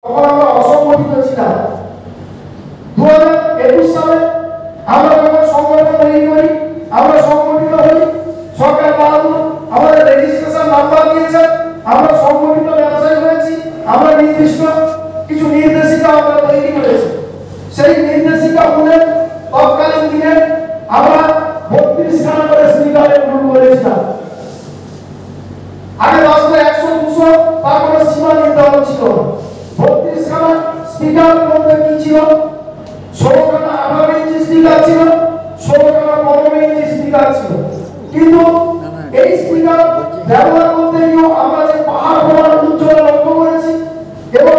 তখন আমরা অসংগঠিত ছিলাম। 2021 সালে আমরা যখন সংগঠন তৈরি করি, আমরা সংগঠিত হই, সরকার বাহাদুর আমাদের রেজিস্ট্রেশন নাম্বার দিয়েছে, আমরা সংগঠিত ব্যবসায়ী হয়েছি, আমরা নির্দিষ্ট কিছু নির্দেশিকা আমরা তৈরি করেছি। সেই নির্দেশিকা অনুযায়ী তৎকালীন দিনে আমরা 32 খানা করে স্পিকারের গ্রুপ করেছিলাম। আগে 100, 200 তার কোনো সীমা নির্ধারণ ছিল না। 32 খানা স্পিকার মধ্যে কি ছিল? 16 খানা 18 ইঞ্চি স্পিকার ছিল, 16 খানা 15 ইঞ্চি স্পিকার ছিল। কিন্তু এই স্পিকার ব্যবহার করতে গিয়েও আমরা যে পাহাড় পড়ার উজ্জ্বল লক্ষ্য করেছি এবং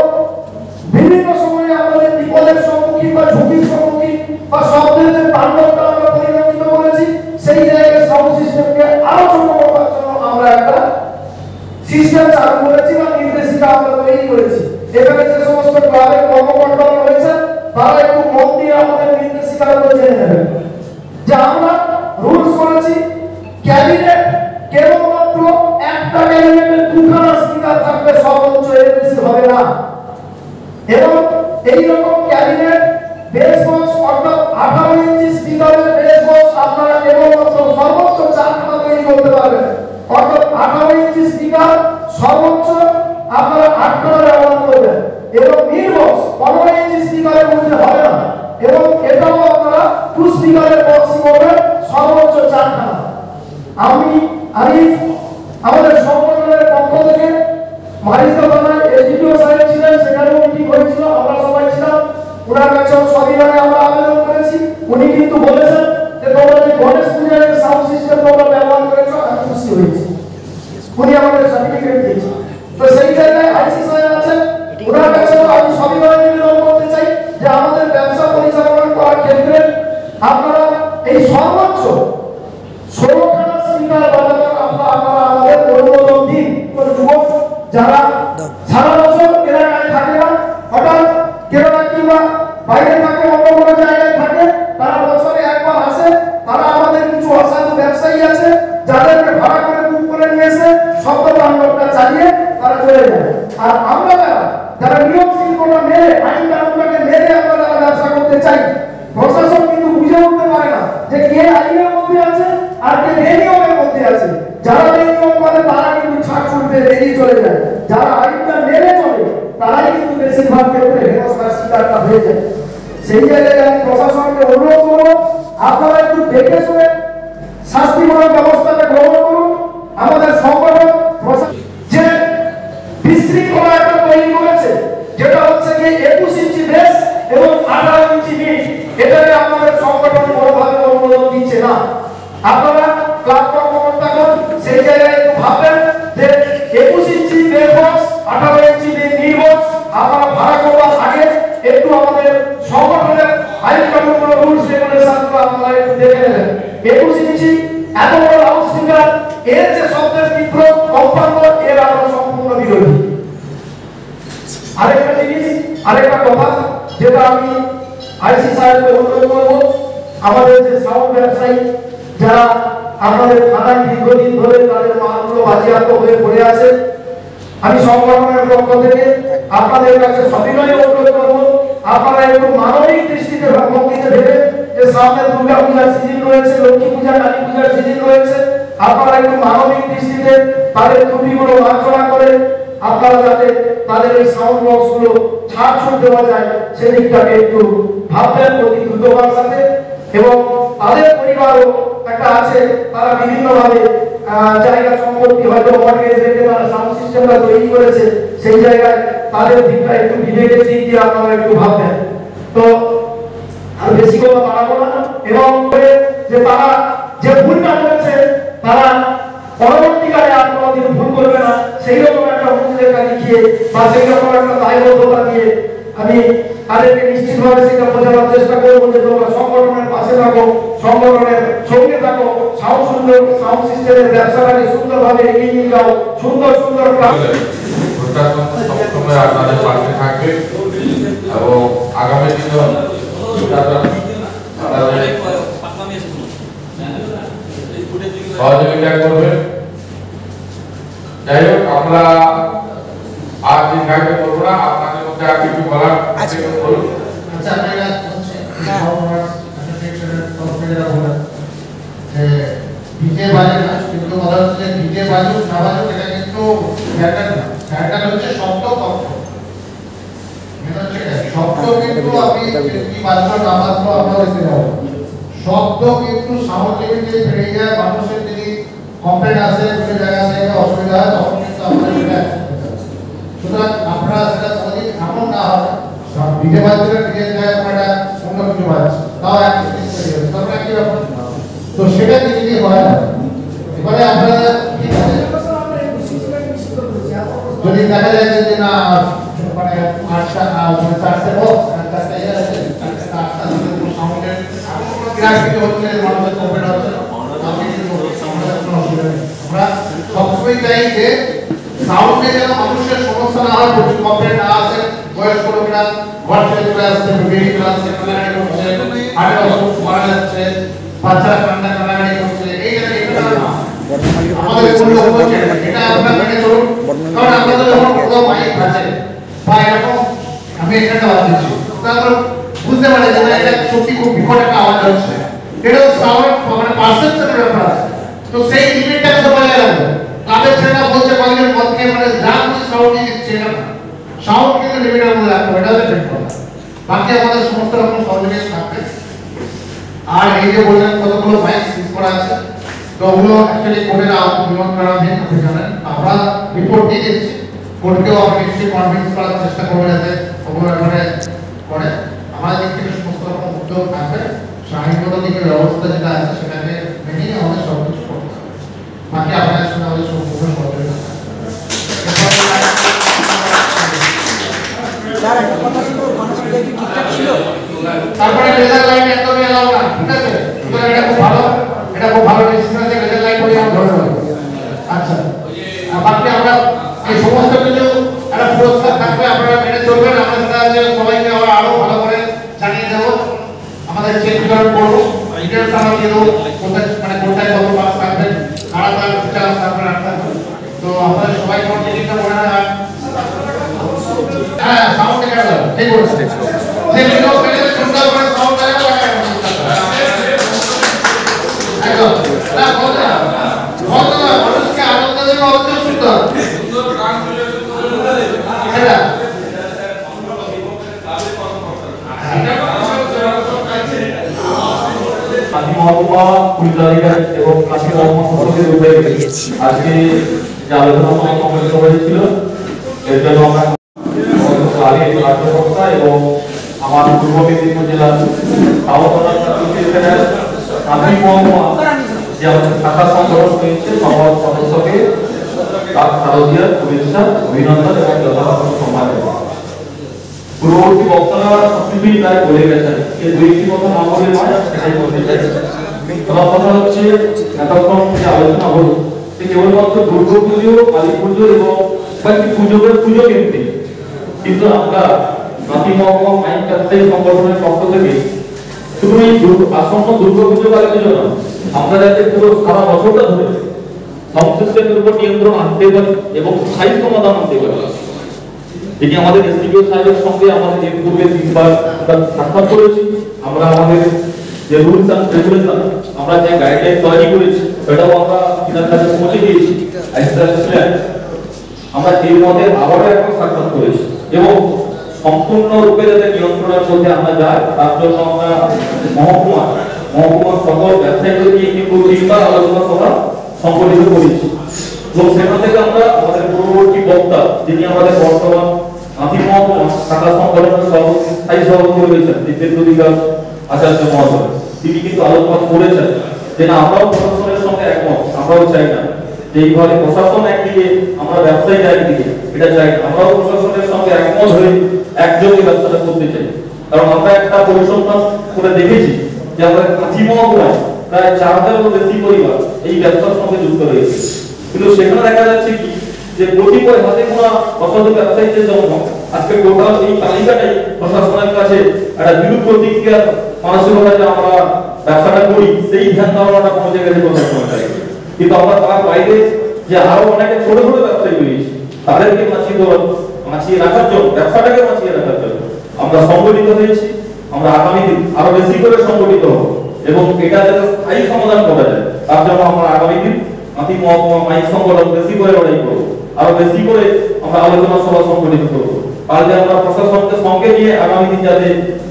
বিভিন্ন সময়ে আমাদের বিপদের সম্মুখীন বা ঝুঁকির সম্মুখীন বা শব্দের যে তাণ্ডবটা আমরা পরিলক্ষিত করেছি, সেই জায়গায় সাউন্ড সিস্টেমকে আরো ছোট করার জন্য আমরা একটা সিস্টেম চালু করেছি বা নির্দেশিকা আমরা তৈরি করেছি। এখানে যে সমস্ত ক্লাবের কর্মকর্তারা রয়েছে তারা একটু মন দিয়ে আমাদের নির্দেশিকাগুলো জেনে নেবেন যে আমরা রুলস করেছি ক্যাবিনেট কেবলমাত্র একটা ক্যাবিনেটের 2 খানা স্পিকার থাকবে, সর্বোচ্চ এর বেশি হবে না। এবং এই রকম ক্যাবিনেট বেস বক্স অর্থাৎ 18 ইঞ্চি স্পিকারের বেস বক্স আপনারা কেবলমাত্র সর্বোচ্চ 4 খানা তৈরি করতে পারবেন। অর্থাৎ 18 ইঞ্চি স্পিকার সর্বোচ্চ আপনারা 8 খানা ব্যবহার করবেন এবং মিড বক্স 15 ইঞ্চি স্পিকারের মধ্যে হবে না এবং এটাও আপনারা 2 স্পিকারের বক্সই করবেন, সর্বোচ্চ 4 খানা। আমি আমাদের সংগঠনের পক্ষ থেকে মারিজা থানায় এসডিপিও সাহেব ছিলেন, সেখানেও মিটিং হয়েছিল, আমরা সবাই ছিলাম। ওনার কাছেও সবিনয়ে আমরা আবেদন করেছি। উনি কিন্তু বলেছেন যে তোমরা যে গণেশ পূজায় যে সাউন্ড সিস্টেম তোমরা ব্যবহার করেছো, আমি খুশি হয়েছি। উনি আমাদের সার্টিফিকেট দিয়েছেন। তো সেই জায়গায় আইসি সাহেব আছেন, ওনার কাছেও আমি সবিনয়ে নিবেদন করতে চাই যে আমাদের ব্যবসা পরিচালনা করার ক্ষেত্রে আপনারা এই সর্বোচ্চ 16 খানা স্পিকার বাজানোর আপনারা আমাদের অনুমোদন দিন। কোন যুবক যারা সারা বছর এলাকায় থাকে না, হঠাৎ কেরালা কিংবা বাইরে থাকে, অন্য কোনো জায়গায় থাকে, তারা বছরে একবার আসে, তারা আমাদের কিছু অসাধু ব্যবসায়ী আছে যাদেরকে ভাড়া করে বুক করে নিয়ে এসে শব্দ তাণ্ডবটা চালিয়ে তারা চলে যায়। আর আমরা যারা নিয়ম শৃঙ্খলা মেনে আইন কানুনটাকে মেনে আমরা যারা ব্যবসা করতে চাই, প্রশাসন কিন্তু বুঝে উঠতে পারে না যে কে আইনের মধ্যে আছে আর কে বেনিয়মের মধ্যে আছে। যারা বেনিয়ম করে তারা কিন্তু ছাড় ছুটতে বেরিয়ে চলে যায়, যারা আইনটা মেনে চলে তারাই কিন্তু বেশিরভাগ ক্ষেত্রে হেনস্থার শিকারটা হয়ে যায়। সেই জায়গায় আমি প্রশাসনকে অনুরোধ করবো, আপনারা একটু দেখে শুনে শাস্তিমূলক ব্যবস্থাটা গ্রহণ করুন। আমাদের সংগঠন যে বিশৃঙ্খলা একটা তৈরি করেছে, যেটা হচ্ছে কি 21 ইঞ্চি বেস এবং 18 ইঞ্চি মিড, এটাকে আমাদের সংগঠন বড়ভাবে অনুমোদন দিচ্ছে না। আপনারা ক্লাব কর্মকর্তাগণ সেই জায়গায় একটু ভাববেন যে 21 ইঞ্চি বেস বক্স 18 ইঞ্চি মিড বক্স আপনারা ভাড়া করবার আগে একটু আমাদের সংগঠনের আইন কানুন রুলস রেগুলেশনগুলো আপনারা একটু দেখে নেবেন। 21 ইঞ্চি এত বড় লাউড স্পিকার, এর যে শব্দের তীব্র কম্পাঙ্ক, এর আমরা সম্পূর্ণ বিরোধী। আরেকটা জিনিস, আরেকটা কথা যেটা আমি আইসি সাহেবকে অনুরোধ করবো, আমাদের যে সাউন্ড ব্যবসায়ী যারা আমাদের থানায় দীর্ঘদিন ধরে তাদের মালগুলো বাজেয়াপ্ত হয়ে পড়ে আছে, আমি সংগঠনের পক্ষ থেকে আপনাদের কাছে সবিনয়ে অনুরোধ করবো, আপনারা একটু মানবিক দৃষ্টিতে ভঙ্গিতে ভেবে যে সামনে দুর্গা পূজার সিজন রয়েছে, লক্ষ্মী পূজা, কালী পূজার সিজন রয়েছে, আপনারা একটু মানবিক দৃষ্টিতে তাদের ত্রুটিগুলো মার্জনা করে আপনারা যাতে তাদের এই সাউন্ড বক্স গুলো ছাড় ছুট দেওয়া যায় সেদিকটাকে একটু ভাববেন অতি দ্রুততার সাথে। এবং তাদের পরিবারও একটা আছে, তারা বিভিন্নভাবে জায়গা সম্পত্তি হয়তো মর্গেজ রেখে তারা সাউন্ড সিস্টেমটা তৈরি করেছে, সেই জায়গায় তাদের দিকটা একটু বিবেকের দিক দিয়ে আপনারা একটু ভাববেন। তো আর বেশি কথা বাড়াবো না, এবং যে তারা যে ভুলটা করেছে তারা পরবর্তীকালে আর কোনোদিন ভুল করবে না, সেই রকম একটা হুঁশিয়ারি দেখিয়ে বা সেই রকম একটা দায়বদ্ধতা দিয়ে আমি তাদেরকে নিশ্চিতভাবে সেটা বোঝানোর চেষ্টা করবো যে তোমরা সংগঠনের পাশে থাকো, সংগঠনের সঙ্গে থাকো, সাউন্ড সিস্টেমের ব্যবসাটাকে সুন্দরভাবে এগিয়ে নিয়ে যাও, সুন্দর সুন্দর আপনাদের পাশে থাকবে এবং আগামী দিনে সহযোগিতা করবে। যাই হোক, আমরা আর দীর্ঘায়িত করবো না, আপনাদের মধ্যে আর কিছু বলার আছে বলুন। আচ্ছা আপনারা ডিজে বাজে না, কিন্তু বলা হচ্ছে ডিজে বাজুক না বাজুক এটা কিন্তু ব্যাটার না, ব্যাটার হচ্ছে শব্দ কক্ষ। এটা হচ্ছে শব্দ কিন্তু আপনি কি বাজলো না বাজলো আমরা দেখতে যাব, শব্দ কিন্তু সাউন্ড লিমিটে বেড়ে যায়। মানুষের যদি কমপ্লেন আসে কোনো জায়গা থেকে অসুবিধা হয় তখন কিন্তু আমরা সেটা সুতরাং আপনারা সেটা কোনোদিন এমন না হবে ডিজে বাজছে ডিজে যায় আমরা অন্য কিছু বাজছে তাও এক জিনিস তৈরি হচ্ছে, তারপরে কি ব্যাপার? তো সেটা যদি হয় না এবারে আপনারা ঠিক আছে যদি দেখা যায় যে না মানে 8টা 4টে বক্স 4টা এর আছে 8টা দিকে সাউন্ডের ক্রাশিং হচ্ছে মানুষের কমপ্লেন হচ্ছে তাহলে কিন্তু কোনো অসুবিধা নেই। আমরা সবসময় চাই যে সাউন্ডে যেন মানুষের সমস্যা না হয়, প্রচুর কমপ্লেন না আসে, বয়স্ক লোকেরা ঘর ছেড়ে চলে আসছে, বেরিয়ে চলে আসছে, কান্নাকাটি করছে, হার্টের অসুখ মারা যাচ্ছে, বাচ্চারা কান্নাকাটি করছে, এই এটা না আমাদের কোন লোক হচ্ছে এটা আপনারা মেনে চলুন। কারণ আমরা তো যখন কোথাও মাইক আছে বা এরকম আমি এখানে আওয়াজ দিচ্ছি তারপর বুঝতে পারে যে না এটা সত্যি খুব বিকট একটা আওয়াজ হচ্ছে, এটা সাউন্ড মানে পারসেপশনের ব্যাপার আছে। তো সেই লিমিটটাকে তো বজায় রাখবে। তাদের ছেলেরা বলছে কয়েকজন মধ্যে মানে যা কিছু সাউন্ড দিচ্ছে না, সাউন্ড কিন্তু লিমিটের মধ্যে রাখতে হবে, এটা হচ্ছে ঠিক কথা। বাকি আমাদের সমস্ত রকম সহযোগিতা থাকবে। আর এই যে বললেন কতগুলো মাইক সিজ করা আছে, তো ওগুলো অ্যাকচুয়ালি কোর্টের আবেদন করা নেই, আপনি জানেন আমরা রিপোর্ট দিয়ে দিচ্ছি কোর্টকেও আমরা নিশ্চয়ই কনভিন্স করার চেষ্টা করবো যাতে ওগুলো এখানে করে। আমাদের দিক থেকে সমস্ত রকম উদ্যোগ থাকবে, আইনগত দিকের ব্যবস্থা যেটা আছে সেটাকে মেনেই আমাদের সব কিছু করতে হবে। বাকি আপনাদের সঙ্গে আমাদের সম্পূর্ণ সহযোগিতা থাকবে। তারপরে লেজার লাইট একদমই এলাও না, ঠিক আছে? সুতরাং এটা খুব ভালো ডিসিশন আছে, লেজার লাইট বলে আমরা ধরে নেব। আচ্ছা বাকি আমরা এই সমস্ত কিছু একটা পুরস্কার থাকবে, আপনারা মেনে চলবেন। আমরা সেটা আছে সবাইকে আমরা আরো ভালো করে জানিয়ে দেবো, আমাদের চেক বিতরণ করবো, ডিটেলস আমরা দিয়ে দেবো কোথায় মানে কোথায় কত মার্কস থাকবে, কারা তার চান্স থাকবে না থাকবে। তো আপনাদের সবাই কোন জিনিসটা মনে হয় হ্যাঁ সাউন্ড কেটে দাও, ঠিক বলছেন যে ভিডিও পেলে সুন্দর করে সাউন্ড লাগানো একদম না বলতে না মানুষকে আনন্দ দেবে অবশ্যই সুন্দর গান শুনে এটা কাশী মহকুমা পুলিশ আধিকারিক এবং কাশী মহকুমা প্রশাসনের উদ্যোগে আজকে যে আলোচনা সংগঠিত হয়েছিল এর জন্য আমরা রাজ্যকর্তা এবং আমার পূর্ব মেদিনীপুর জেলার কাশী মহকুমা যে আমাদের শাখা সংগঠন হয়েছে সবার সদস্যকে তার শারদীয় শুভেচ্ছা অভিনন্দন এবং যথাযথ সম্মান দেওয়া। পূর্ববর্তী বক্তারা সবকিছুই প্রায় বলে গেছেন, এই দুই একটি কথা না বলে নয়, সেটাই বলতে চাই। প্রথম কথা হচ্ছে এতক্ষণ যে আলোচনা হলো সে কেবলমাত্র দুর্গা পুজো, কালী পুজো এবং কয়েকটি পুজো কেন্দ্রিক, কিন্তু আমরা কাশী মহকুমা আইন ব্যবসায়ী সংগঠনের পক্ষ থেকে শুধু এই আসন্ন দুর্গা পুজো কালী পুজো না, আমরা যাতে পুরো সারা বছরটা ধরে সংশ্লিষ্টদের উপর নিয়ন্ত্রণ আনতে পারি এবং স্থায়ী সমাধান আনতে পারি। এটি আমাদের এসডিপিও সাহেবের সঙ্গে আমাদের এর পূর্বে 3বার সাক্ষাৎ করেছি। আমরা আমাদের যে রুলস এন্ড রেগুলেশন আমরা যে গাইডলাইন তৈরি করেছি সেটাও আমরা তিনার কাছে পৌঁছে দিয়েছি। আমরা এর মধ্যে আবারও একটা সাক্ষাৎ করেছি এবং সম্পূর্ণরূপে যাতে নিয়ন্ত্রণের মধ্যে আমরা যাই তার জন্য আমরা মহকুমার সকল ব্যবসায়ীদের নিয়ে কিন্তু 3বার আলোচনা সভা সংগঠিত করেছি এবং সেখান থেকে আমরা আমাদের পূর্ববর্তী বক্তা যিনি আমাদের বর্তমান কাশী মহকুমা শাখা সংগঠনের স্থায়ী সভাপতি রয়েছেন দিব্যেন্দু আচার্য মহাশয়, তিনি কিন্তু আলোচনা করেছেন যে না আমরাও প্রশাসনের সঙ্গে একমত, আমরাও চাই না যে এইভাবে প্রশাসন একদিকে আমরা ব্যবসায়ী একদিকে এটা চাই না, আমরাও প্রশাসনের সঙ্গে একমত হয়ে একযোগে ব্যবসাটা করতে চাই। কারণ আমরা একটা পরিসংখ্যান করে দেখেছি যে আমাদের কাশী মহকুমায় প্রায় 4000-এরও বেশি পরিবার এই ব্যবসার সঙ্গে যুক্ত রয়েছে, কিন্তু সেখানে দেখা যাচ্ছে কি যে কতিপয় হাতে গোনা অসাধু ব্যবসায়ীদের জন্য আজকে টোটাল এই তালিকাটাই প্রশাসনের কাছে একটা বিরূপ প্রতিক্রিয়া মানসিকতা যে আমরা ব্যবসাটা করি সেই ধ্যান ধারণাটা পৌঁছে গেছে প্রশাসনের কাছে। কিন্তু আমরা তার বাইরে যে আরো অনেকে ছোট ছোট ব্যবসায়ী রয়েছে তাদেরকে বাঁচিয়ে দেওয়ার বাঁচিয়ে রাখার জন্য, ব্যবসাটাকে বাঁচিয়ে রাখার জন্য আমরা সংগঠিত হয়েছি। আমরা আগামী দিন আরো বেশি করে সংগঠিত হব এবং এটা যাতে স্থায়ী সমাধান করা যায় তার জন্য আমরা আগামী দিন মাটি মহকুমা মাইক সংগঠন বেশি করে লড়াই করবো, আরো বেশি করে আমরা আলোচনা সভা সংগঠিত করবো। তাহলে আমরা প্রশাসনকে সঙ্গে নিয়ে আগামী দিন যাতে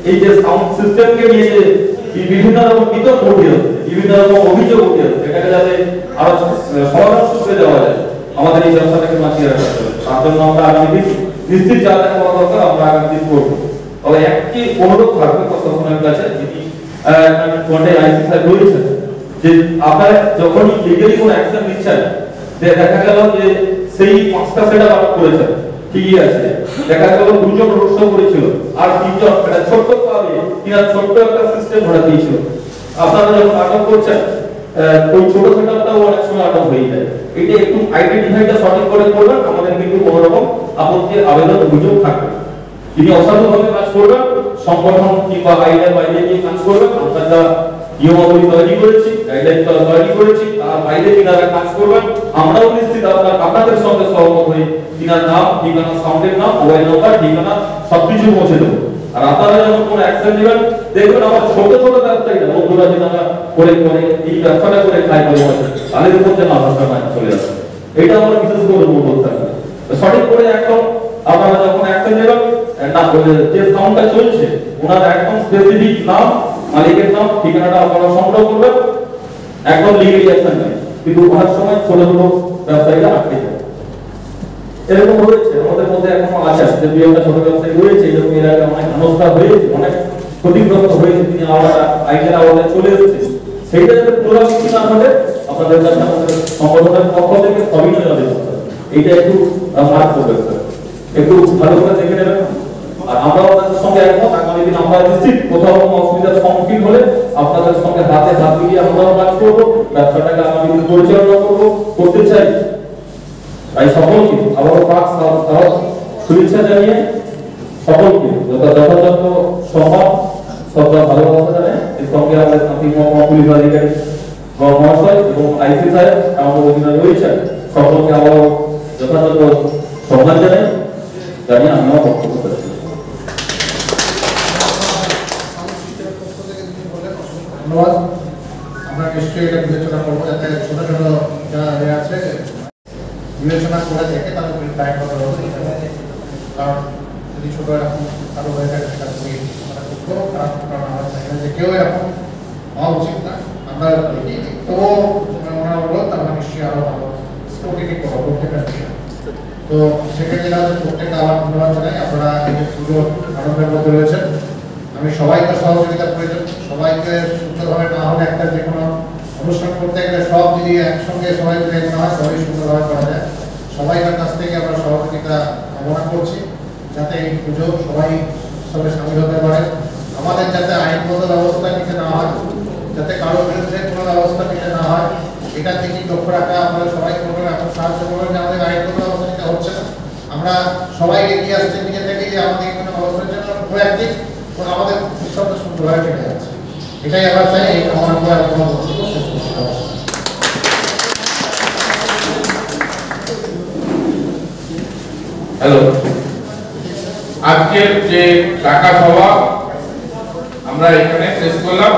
এই যে সাউন্ড সিস্টেমকে নিয়ে যে বিভিন্ন রকম বিতর্ক উঠে আসছে, বিভিন্ন রকম অভিযোগ উঠে আসছে, এটাকে যাতে আরো সমাধান সূত্রে দেওয়া যায় আমাদের এই ব্যবসাটাকে বাঁচিয়ে রাখতে হবে। তার জন্য আমরা আগামী দিন নিশ্চিত যা যা করা দরকার আমরা আগামী দিন করবো। তবে একটি অনুরোধ থাকবে প্রশাসনের কাছে, যিনি আইসি সাহেব বলেছেন যে আপনারা যখনই লিগালি কোনো অ্যাকশন নিচ্ছেন, দেখা গেল যে সেই 5টা সেট আপ করেছেন ঠিকই আছে, দেখা গেল 2জন রোস্ট করেছিল আর 3জন একটা ছোট্ট পাবে কিনা ছোট্ট একটা সিস্টেম ধরে দিয়েছিল। আপনারা যখন আটক করছেন ওই ছোট সেটআপটাও অনেক সময় আটক হয়ে যায়। এটা একটু আইডেন্টিফাইটা সঠিক করে করবেন, আমাদের কিন্তু কোনো রকম আপত্তির আবেদন অভিযোগ থাকবে। তিনি অসাধুভাবে কাজ করবেন, সংগঠন কিংবা আইনের বাইরে গিয়ে কাজ করবেন, আমরা যা নিয়মাবলী তৈরি করেছি, গাইডলাইন তৈরি করেছি, তার বাইরে কিনারা কাজ করবেন। আমরাও নিশ্চিত আপনাদের সঙ্গে সহমত হয়ে কিনার নাম, ঠিকানা, সাউন্ডের নাম, মোবাইল নাম্বার, ঠিকানা সবকিছু পৌঁছে দেবো। আর আপনারা যখন কোনো অ্যাকশন নেবেন, দেখবেন আমার ছোট ছোট ব্যবসায়ীরা বন্ধুরা যেটা করে এই ব্যবসাটা করে খাই করে তাদের উপর যেন আভাসটা না চলে আসে, এটা আমরা বিশেষ করে বলবো থাকবে। সঠিক করে একদম আপনারা যখন অ্যাকশন নেবেন না, যে সাউন্ডটা চলছে ওনার একদম স্পেসিফিক নাম, মালিকের নাম, ঠিকানাটা আপনারা সংগ্রহ করবেন, একদম লিগ্যালি অ্যাকশন নেবেন। কিন্তু অনেক সময় ছোট ছোট ব্যবসায়ীরা আটকে যায়। এরকম হয়েছে আমাদের মধ্যে এখনো আছে যে দুই একটা ছোট ব্যবসায়ী রয়েছে, এরকম এর আগে অনেক হেনস্থা হয়েছে, অনেক ক্ষতিগ্রস্ত হয়েছে, তিনি আবার আইনের আওতায় চলে এসেছে। সেইটা যাতে পুনরাবৃত্তি না ঘটে আপনাদের কাছে আমাদের সংগঠনের পক্ষ থেকে সবিনয় আবেদন, এইটা একটু মার্ক করবেন স্যার, একটু ভালো করে দেখে নেবেন। আর আমরা আপনাদের সঙ্গে একমত, আগামী দিন আমরা নিশ্চিত কোথাও কোনো অসুবিধার সম্মুখীন হলে আপনাদের সঙ্গে হাতে হাত মিলিয়ে আমরাও কাজ করবো, ব্যবসাটাকে আগামী দিন পরিচালনা করতে চাই। তাই সকলকে আবারও শুভেচ্ছা জানিয়ে সকলকে যথাযথ সম্মান, শ্রদ্ধা, ভালোবাসা জানাই। এর সঙ্গে আমাদের শান্তি মহকুমা পুলিশ আধিকারিক মহাশয় এবং আইসি সাহেব আমাদের অধীনে রয়েছেন, সকলকে আবারও যথাযথ সম্মান জানাই, জানিয়ে আমি আমার বক্তব্য করছি। ধন্যবাদ। আমরা নিশ্চয়ই এটা বিবেচনা করবো যাতে ছোট ছোট যারা আছে বিবেচনা করে দেখে তাদের ট্রাই করা হবে। কারণ যদি ছোট এরকম কারো হয়ে থাকে সেটা খুবই খুব খারাপ, কারণ আমরা চাই না যে কেউ এরকম হওয়া উচিত না। আমরা তবুও ওনার অনুরোধ আমরা নিশ্চয়ই আরো ভালো স্ক্রুটিনি করবো প্রত্যেকটা বিষয়। তো সেক্ষেত্রে প্রত্যেকটা আবার ধন্যবাদ জানাই। আপনারা এই যে পুজোর আনন্দের মধ্যে রয়েছেন, আমি সবাইকে সহযোগিতা প্রয়োজন, সবাইকে সুন্দরভাবে না হলে একটা যে কোনো অনুষ্ঠান করতে গেলে সব যদি একসঙ্গে সবাই মিলে না হয় সবাই সুন্দরভাবে করা যায়। সবাইকার কাছ থেকে আমরা সহযোগিতা কামনা করছি যাতে এই পুজো সবাই সঙ্গে সামিল হতে পারে। আমাদের যাতে আইনগত ব্যবস্থা নিতে না হয়, যাতে কারোর বিরুদ্ধে কোনো ব্যবস্থা নিতে না হয়, এটা থেকে লক্ষ্য রাখা আপনারা সবাই করবেন। এখন সাহায্য করবেন যে আমাদের আইনগত ব্যবস্থা নিতে হচ্ছে না, আমরা সবাই এগিয়ে আসছি নিজে থেকে যে আমাদের কোনো ব্যবস্থার জন্য প্রয়াক্টিভ আমাদের সিস্টেমটা সুন্দরভাবে কেটে যাচ্ছে। এটাই আমরা চাই। এই কামনা করে আপনার বক্তব্য শেষ করতে হবে। হ্যালো, আজকের যে টাকা সভা আমরা এখানে শেষ করলাম।